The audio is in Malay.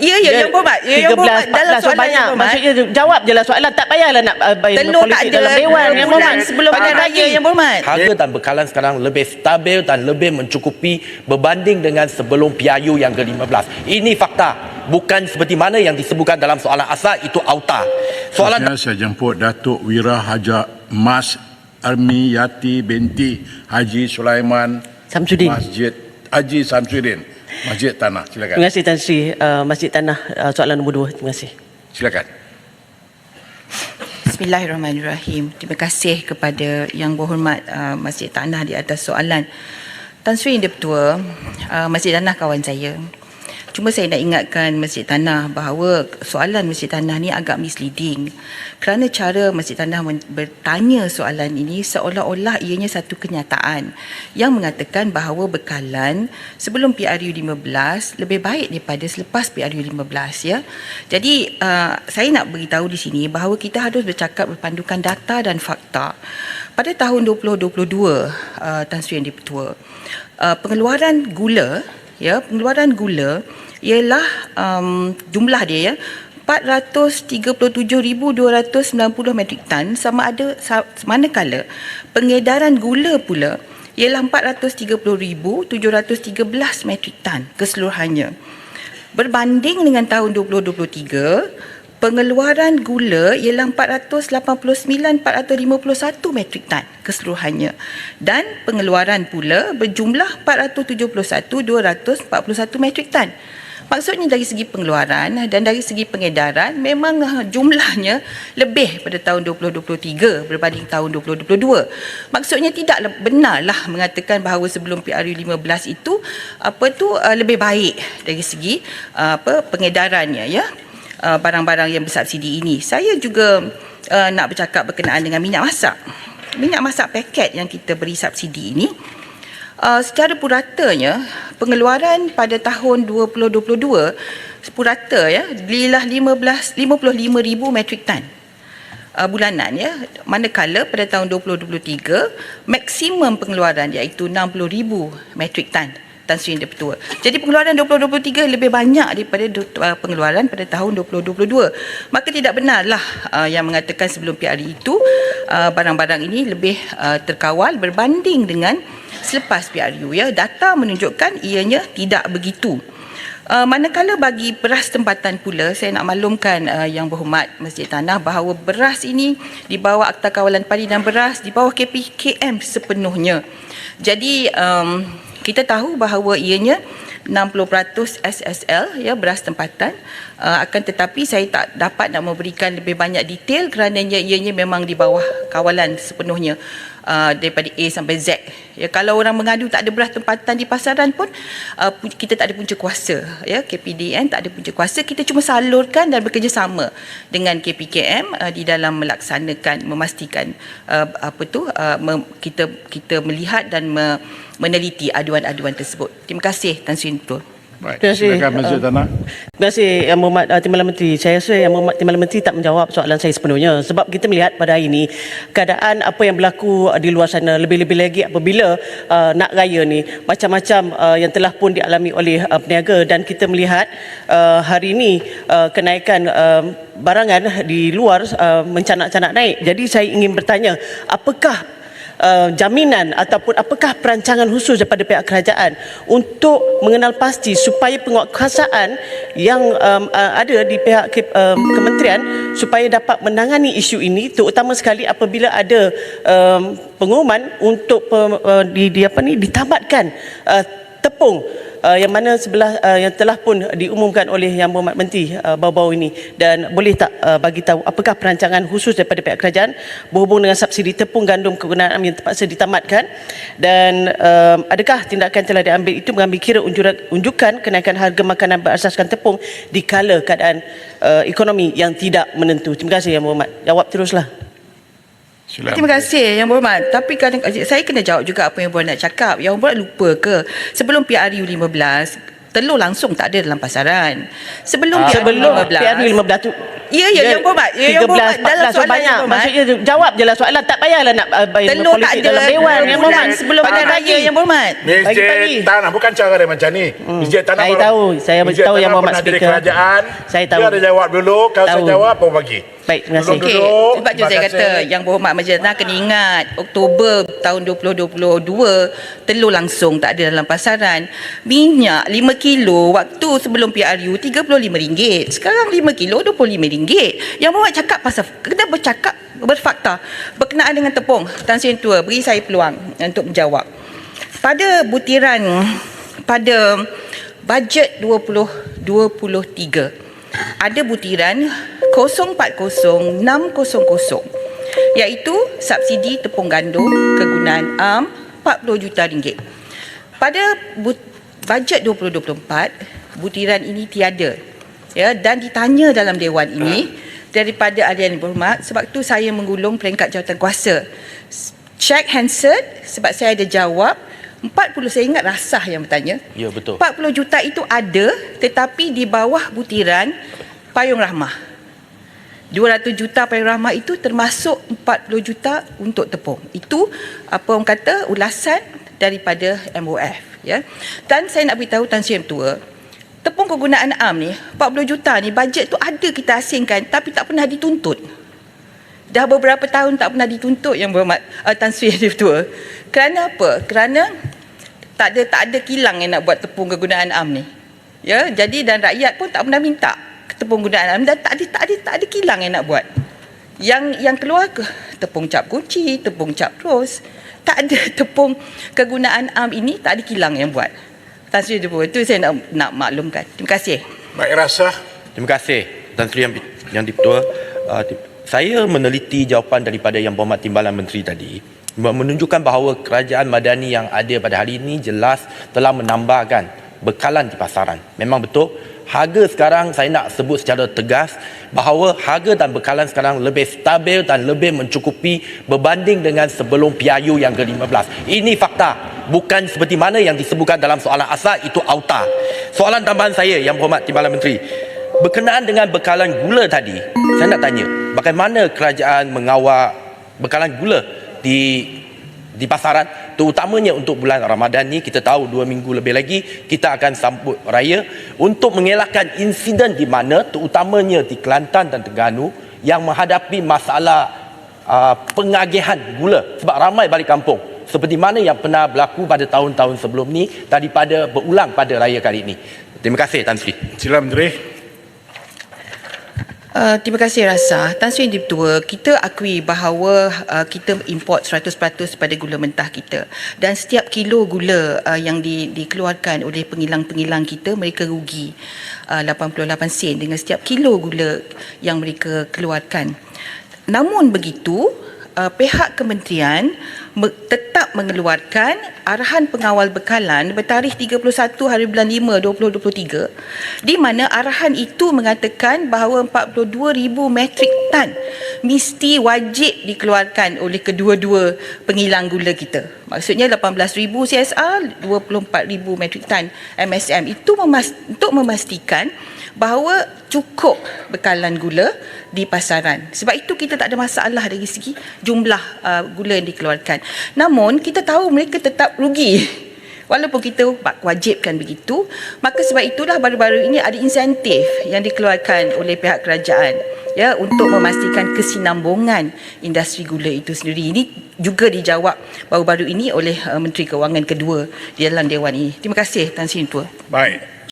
Ya, Yang Berhormat. Yang Berhormat dalam soalan banyak. Yang Berhormat. Maksudnya jawab je lah soalan. Tak payahlah nak Telur tak politik ada dalam dewan. Yang Berhormat. sebelum hari raya Yang Berhormat. Harga dan bekalan sekarang lebih stabil dan lebih mencukupi berbanding dengan sebelum PRU yang ke-15. Ini fakta. Bukan seperti mana yang disebutkan dalam soalan asal, itu auta. Soalan Saya jemput Datuk Wira Haja Mas Armiyati binti Haji Sulaiman Samsudin. Masjid Haji Samsudin Masjid Tanah. Silakan. Terima kasih Tan Sri. Masjid Tanah, soalan nombor 2. Terima kasih. Silakan. Bismillahirrahmanirrahim. Terima kasih kepada Yang Berhormat Masjid Tanah di atas soalan. Tan Sri Yang Di-Pertua, Masjid Tanah kawan saya. Cuma saya nak ingatkan Masjid Tanah bahawa soalan Masjid Tanah ni agak misleading. Kerana cara Masjid Tanah bertanya soalan ini seolah-olah ianya satu kenyataan yang mengatakan bahawa bekalan sebelum PRU 15 lebih baik daripada selepas PRU 15 ya. Jadi saya nak beritahu di sini bahawa kita harus bercakap berpandukan data dan fakta. Pada tahun 2022 Tan Sri Yang Di-Pertua, pengeluaran gula ialah jumlah dia ya 437,290 metrik tan, manakala pengedaran gula pula ialah 430,713 metrik tan keseluruhannya. Berbanding dengan tahun 2023, pengeluaran gula ialah 489,451 metrik tan keseluruhannya, dan pengeluaran pula berjumlah 471,241 metrik tan. Maksudnya dari segi pengeluaran dan dari segi pengedaran memang jumlahnya lebih pada tahun 2023 berbanding tahun 2022. Maksudnya tidaklah benarlah mengatakan bahawa sebelum PRU 15 itu lebih baik dari segi pengedarannya ya. Barang-barang yang bersubsidi ini. Saya juga nak bercakap berkenaan dengan minyak masak. Minyak masak paket yang kita beri subsidi ini, secara puratanya pengeluaran pada tahun 2022 purata ya ialah 55,000 metrik tan bulanan ya, manakala pada tahun 2023 maksimum pengeluaran iaitu 60,000 metrik tan. Tan Sri Yang Di-Pertua. Jadi pengeluaran 2023 lebih banyak daripada pengeluaran pada tahun 2022. Maka tidak benarlah yang mengatakan sebelum PRU itu barang-barang ini lebih terkawal berbanding dengan selepas PRU ya. Data menunjukkan ianya tidak begitu. Manakala bagi beras tempatan pula, saya nak maklumkan Yang Berhormat Masjid Tanah bahawa beras ini di bawah Akta Kawalan Padi dan Beras, di bawah KPKM sepenuhnya. Jadi kita tahu bahawa ianya 60% SSL ya, beras tempatan, akan tetapi saya tak dapat nak memberikan lebih banyak detail kerana ianya memang di bawah kawalan sepenuhnya daripada A sampai Z ya. Kalau orang mengadu tak ada beras tempatan di pasaran pun kita tak ada punca kuasa ya, KPDN tak ada punca kuasa, kita cuma salurkan dan bekerjasama dengan KPKM di dalam melaksanakan, memastikan kita melihat dan meneliti aduan-aduan tersebut. Terima kasih Tan Sri Yang. Baik. Terima kasih. Silakan Masjid Tanah. Terima kasih Yang Berhormat Timbalan Menteri. Saya rasa Yang Berhormat Timbalan Menteri tak menjawab soalan saya sepenuhnya, sebab kita melihat pada hari ini keadaan apa yang berlaku di luar sana, lebih-lebih lagi apabila nak raya ni macam-macam yang telah pun dialami oleh peniaga, dan kita melihat hari ini kenaikan barangan di luar mencanak-canak naik. Jadi saya ingin bertanya, apakah jaminan ataupun apakah perancangan khusus daripada pihak kerajaan untuk mengenal pasti supaya penguatkuasaan yang ada di pihak kementerian supaya dapat menangani isu ini, terutama sekali apabila ada pengumuman untuk ditamatkan tepung yang mana sebelah yang telah pun diumumkan oleh Yang Berhormat Menteri baru-baru ini. Dan boleh tak bagi tahu apakah perancangan khusus daripada pihak kerajaan berhubung dengan subsidi tepung gandum kegunaan yang terpaksa ditamatkan, dan adakah tindakan telah diambil itu mengambil kira unjukan kenaikan harga makanan berasaskan tepung di kala keadaan ekonomi yang tidak menentu. Terima kasih Yang Berhormat. Jawab teruslah. Silakan. Terima kasih Yang Berhormat. Tapi kadang saya kena jawab juga apa yang Berhormat nak cakap. Yang Berhormat lupa ke sebelum PRU 15 telur langsung tak ada dalam pasaran. Sebelum PRU 15 PRU 15 tu Ya, Yang Berhormat. Yang 13, Berhormat, dalam 14 soalan banyak. Yang Berhormat, Maksudnya jawab je lah soalan. Tak payahlah nak telur tak politik ada dalam Dewan. Yang 2 bulan Berhormat. sebelum Padan Raya Yang Berhormat. Pagi-pagi. Masjid Tanah bukan cara dia macam ni. Masjid Tanah Saya baru- tahu. Saya Masjid tahu Yang Tanah Berhormat pernah jadi Speaker. kerajaan. Saya tahu. Dia ada jawab dulu, kalau saya Tahu. jawab baru bagi. Baik, terima kasih. Belum Okey, duduk. sebab tu Terima saya kasih. kata Yang Berhormat Majlis Tanah kena ingat Oktober tahun 2022 telur langsung tak ada dalam pasaran. Minyak 5 kilo waktu sebelum PRU RM35. Sekarang 5 kilo RM25. Yang Berhormat cakap pasal kita bercakap berfakta berkenaan dengan tepung. Tan Sri Tua beri saya peluang untuk menjawab. Pada bajet 2023 ada butiran 040600 iaitu subsidi tepung gandum kegunaan am RM40 juta. Pada bajet 2024 butiran ini tiada, ya, dan ditanya dalam dewan ini daripada ahli yang berhormat. Sebab tu saya menggulung peringkat jawatan kuasa. Check handset sebab saya ada jawab 40, saya ingat Rasah yang bertanya. Ya, betul. 40 juta itu ada tetapi di bawah butiran Payung Rahmah. 200 juta Payung Rahmah itu termasuk 40 juta untuk tepung. Itu apa orang kata ulasan daripada MOF, ya. Dan saya nak beritahu Tan Sri Tua, tepung kegunaan am ni 40 juta ni bajet tu ada kita asingkan tapi tak pernah dituntut. Dah beberapa tahun tak pernah dituntut Yang Berhormat Tan Sri Tua. Kerana apa? Kerana tak ada kilang yang nak buat tepung kegunaan am ni. Ya, jadi dan rakyat pun tak pernah minta tepung kegunaan am dan tak ada kilang yang nak buat. Yang keluar ke tepung cap kunci, tepung cap ros. Tak ada tepung kegunaan am ini, tak ada kilang yang buat. Tan Sri Tua, itu saya nak maklumkan. Terima kasih. Baik, Rasah. Terima kasih Tan Sri Yang Dipertua. Saya meneliti jawapan daripada Yang Berhormat Timbalan Menteri tadi menunjukkan bahawa kerajaan Madani yang ada pada hari ini jelas telah menambahkan bekalan di pasaran. Memang betul, harga sekarang saya nak sebut secara tegas bahawa harga dan bekalan sekarang lebih stabil dan lebih mencukupi berbanding dengan sebelum PRU yang ke-15. Ini fakta, bukan seperti mana yang disebutkan dalam soalan asal itu auta. Soalan tambahan saya Yang Berhormat Timbalan Menteri, berkenaan dengan bekalan gula tadi, saya nak tanya, bagaimana kerajaan mengawal bekalan gula di pasaran, terutamanya untuk bulan Ramadan ni. Kita tahu 2 minggu lebih lagi kita akan sambut raya, untuk mengelakkan insiden di mana terutamanya di Kelantan dan Terengganu yang menghadapi masalah pengagihan gula sebab ramai balik kampung, seperti mana yang pernah berlaku pada tahun-tahun sebelum ni daripada berulang pada raya kali ini. Terima kasih Tan Sri. Sila Menteri. Terima kasih Rasa. Tan Sri Dipertua, kita akui bahawa kita import 100% pada gula mentah kita, dan setiap kilo gula yang dikeluarkan oleh pengilang-pengilang kita, mereka rugi 88 sen dengan setiap kilo gula yang mereka keluarkan. Namun begitu, pihak kementerian tetap mengeluarkan arahan pengawal bekalan bertarikh 31 hari bulan 5 2023, di mana arahan itu mengatakan bahawa 42,000 metrik tan mesti wajib dikeluarkan oleh kedua-dua pengilang gula kita. Maksudnya 18,000 CSR, 24,000 metrik tan MSM. Itu untuk memastikan bahawa cukup bekalan gula di pasaran. Sebab itu kita tak ada masalah dari segi jumlah gula yang dikeluarkan. Namun kita tahu mereka tetap rugi. Walaupun kita wajibkan begitu, maka sebab itulah baru-baru ini ada insentif yang dikeluarkan oleh pihak kerajaan, ya, untuk memastikan kesinambungan industri gula itu sendiri. Ini juga dijawab baru-baru ini oleh Menteri Kewangan kedua di dalam dewan ini. Terima kasih Tan Sri Tua. Baik.